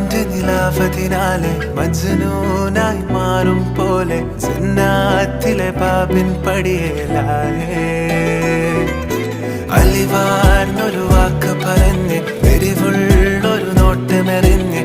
നിന്റെ നിലാവതിനാലെ മജ്നൂനായി മാറും പോലെ ജന്നാത്തിലെ ബാബിൻ പടിയേലായേ അലിവാർന്നൊരു വാക്ക് പറഞ്ഞ് എരിവുള്ളൊരു നോട്ടമെറിഞ്ഞ്